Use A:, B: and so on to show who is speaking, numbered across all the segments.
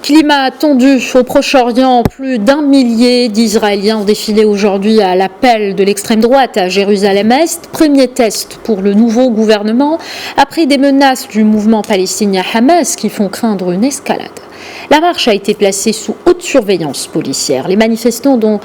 A: Climat tendu au Proche-Orient, plus d'1 millier d'Israéliens ont défilé aujourd'hui à l'appel de l'extrême droite à Jérusalem-Est. Premier test pour le nouveau gouvernement après des menaces du mouvement palestinien Hamas qui font craindre une escalade. La marche a été placée sous haute surveillance policière. Les manifestants, dont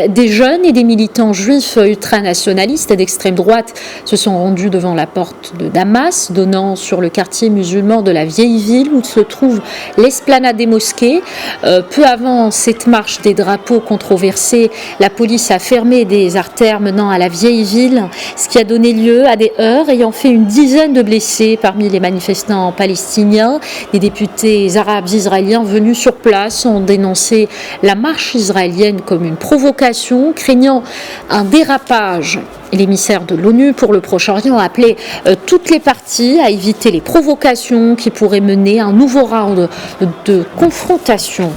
A: des jeunes et des militants juifs ultranationalistes et d'extrême droite, se sont rendus devant la porte de Damas, donnant sur le quartier musulman de la vieille ville où se trouve l'esplanade des mosquées. Peu avant cette marche des drapeaux controversés, la police a fermé des artères menant à la vieille ville, ce qui a donné lieu à des heurts ayant fait une dizaine de blessés parmi les manifestants palestiniens. Les députés arabes israéliens venus sur place ont dénoncé la marche israélienne comme une provocation, craignant un dérapage. L'émissaire de l'ONU pour le Proche-Orient a appelé toutes les parties à éviter les provocations qui pourraient mener à un nouveau round de confrontation.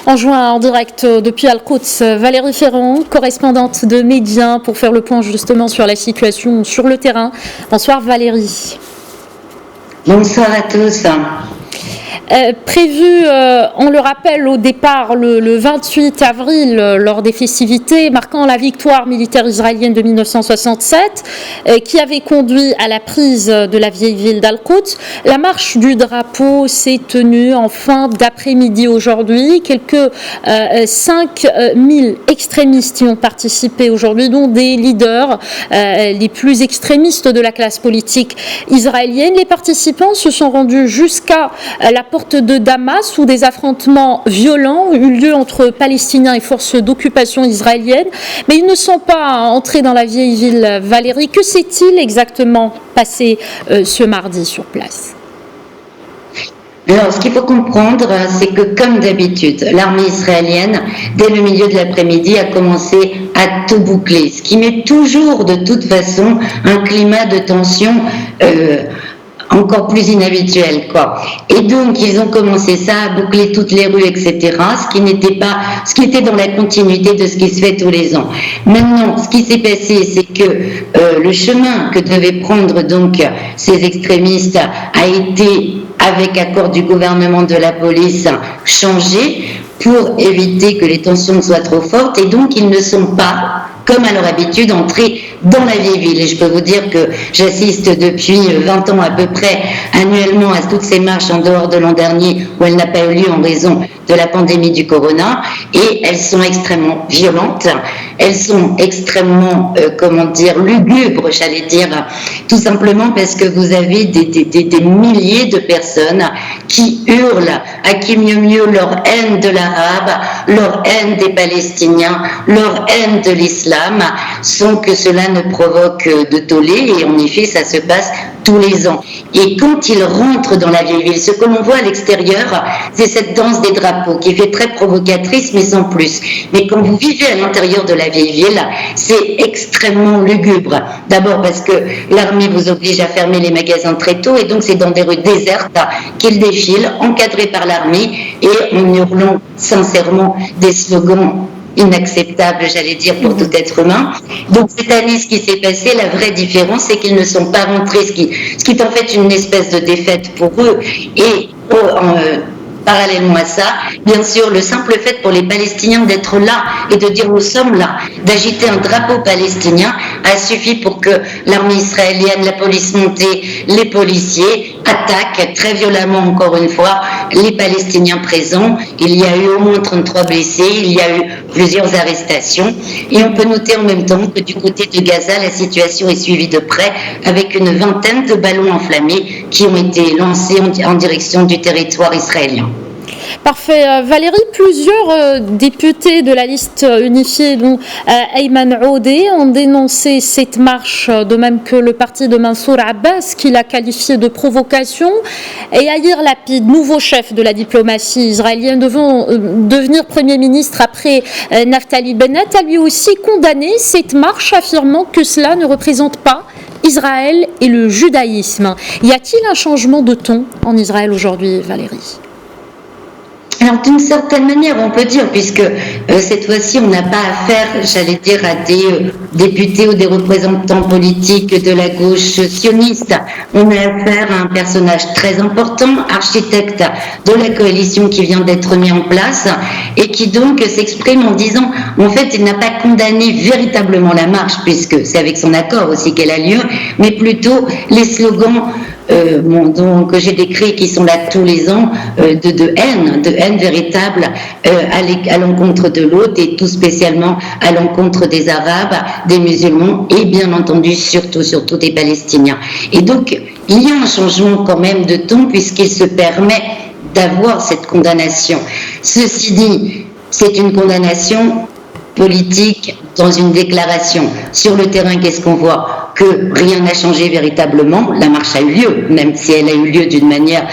A: En juin, en direct depuis Al-Quds, Valérie Ferrand, correspondante de Média, pour faire le point justement sur la situation sur le terrain. Bonsoir Valérie.
B: Bonsoir à tous.
A: Prévu, on le rappelle, au départ le 28 avril lors des festivités marquant la victoire militaire israélienne de 1967 qui avait conduit à la prise de la vieille ville d'Al-Quds. La marche du drapeau s'est tenue en fin d'après-midi aujourd'hui. Quelques 5000 extrémistes y ont participé aujourd'hui, dont des leaders les plus extrémistes de la classe politique israélienne. Les participants se sont rendus jusqu'à la porte de Damas où des affrontements violents ont eu lieu entre Palestiniens et forces d'occupation israéliennes, mais ils ne sont pas entrés dans la vieille ville. Valérie, que s'est-il exactement passé ce mardi sur place ?
B: Alors, ce qu'il faut comprendre, c'est que, comme d'habitude, l'armée israélienne, dès le milieu de l'après-midi, a commencé à tout boucler, ce qui met toujours, de toute façon, un climat de tension encore plus inhabituel, quoi. Et donc, ils ont commencé ça, à boucler toutes les rues, etc., ce qui était dans la continuité de ce qui se fait tous les ans. Maintenant, ce qui s'est passé, c'est que le chemin que devaient prendre donc ces extrémistes a été, avec accord du gouvernement, de la police, changé pour éviter que les tensions soient trop fortes, et donc ils ne sont pas, comme à leur habitude, entrés dans la vieille ville. Et je peux vous dire que j'assiste depuis 20 ans à peu près annuellement à toutes ces marches en dehors de l'an dernier où elle n'a pas eu lieu en raison de la pandémie du corona, et elles sont extrêmement violentes, elles sont extrêmement, lugubres, j'allais dire, tout simplement parce que vous avez des milliers de personnes qui hurlent à qui mieux leur haine de l'arabe, leur haine des Palestiniens, leur haine de l'islam, sans que cela ne provoque de tollé, et en effet ça se passe tous les ans. Et quand ils rentrent dans la vieille ville, ce que l'on voit à l'extérieur, c'est cette danse des drapeaux qui fait très provocatrice, mais sans plus. Mais quand vous vivez à l'intérieur de la vieille ville, c'est extrêmement lugubre. D'abord parce que l'armée vous oblige à fermer les magasins très tôt, et donc c'est dans des rues désertes qu'ils défilent, encadrés par l'armée, et en hurlant sincèrement des slogans inacceptable, j'allais dire, pour tout être humain. Donc cette année, ce qui s'est passé, la vraie différence, c'est qu'ils ne sont pas rentrés, ce qui est en fait une espèce de défaite pour eux. Et parallèlement à ça, bien sûr, le simple fait pour les Palestiniens d'être là et de dire nous sommes là, d'agiter un drapeau palestinien, a suffi pour que l'armée israélienne, la police montée, les policiers attaquent très violemment, encore une fois, les Palestiniens présents. Il y a eu au moins 33 blessés, il y a eu plusieurs arrestations, et on peut noter en même temps que du côté de Gaza, la situation est suivie de près avec une vingtaine de ballons enflammés qui ont été lancés en direction du territoire israélien.
A: Parfait. Valérie, plusieurs députés de la liste unifiée, dont Ayman Aoudé, ont dénoncé cette marche, de même que le parti de Mansour Abbas, qu'il a qualifié de provocation. Et Yair Lapid, nouveau chef de la diplomatie israélienne, devant devenir Premier ministre après Naftali Bennett, a lui aussi condamné cette marche, affirmant que cela ne représente pas Israël et le judaïsme. Y a-t-il un changement de ton en Israël aujourd'hui, Valérie ?
B: Alors d'une certaine manière on peut dire, puisque cette fois-ci on n'a pas affaire, j'allais dire, à des députés ou des représentants politiques de la gauche sioniste. On a affaire à un personnage très important, architecte de la coalition qui vient d'être mise en place et qui donc s'exprime en disant, en fait, il n'a pas condamné véritablement la marche, puisque c'est avec son accord aussi qu'elle a lieu, mais plutôt les slogans que j'ai décrits, qui sont là tous les ans, de haine véritable à l'encontre de l'autre, et tout spécialement à l'encontre des Arabes, des musulmans et bien entendu surtout des Palestiniens. Et donc il y a un changement quand même de ton, puisqu'il se permet d'avoir cette condamnation. Ceci dit, c'est une condamnation politique dans une déclaration. Sur le terrain, qu'est-ce qu'on voit? Que rien n'a changé véritablement. La marche a eu lieu, même si elle a eu lieu d'une manière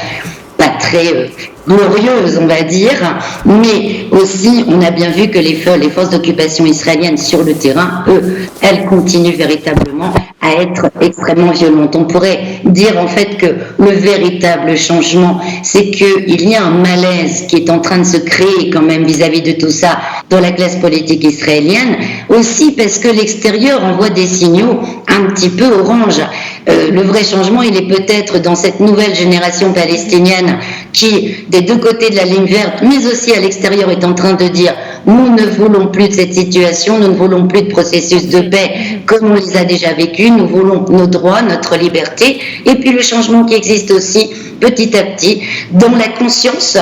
B: pas très glorieuse, on va dire, mais aussi on a bien vu que les forces d'occupation israéliennes sur le terrain, elles continuent véritablement à être extrêmement violentes. On pourrait dire en fait que le véritable changement, c'est qu'il y a un malaise qui est en train de se créer quand même vis-à-vis de tout ça dans la classe politique israélienne, aussi parce que l'extérieur envoie des signaux un petit peu orange. Le vrai changement, il est peut-être dans cette nouvelle génération palestinienne qui, des deux côtés de la ligne verte, mais aussi à l'extérieur, est en train de dire « nous ne voulons plus de cette situation, nous ne voulons plus de processus de paix comme on les a déjà vécus, nous voulons nos droits, notre liberté ». Et puis le changement qui existe aussi petit à petit dans la conscience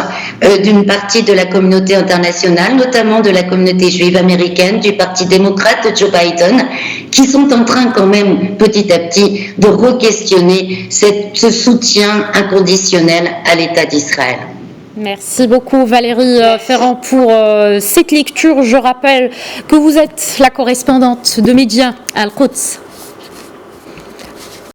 B: d'une partie de la communauté internationale, notamment de la communauté juive américaine, du Parti démocrate de Joe Biden, qui sont en train quand même petit à petit de re-questionner ce soutien inconditionnel à l'État d'Israël.
A: Merci beaucoup Valérie Ferrand pour cette lecture. Je rappelle que vous êtes la correspondante de Média à Al-Quds.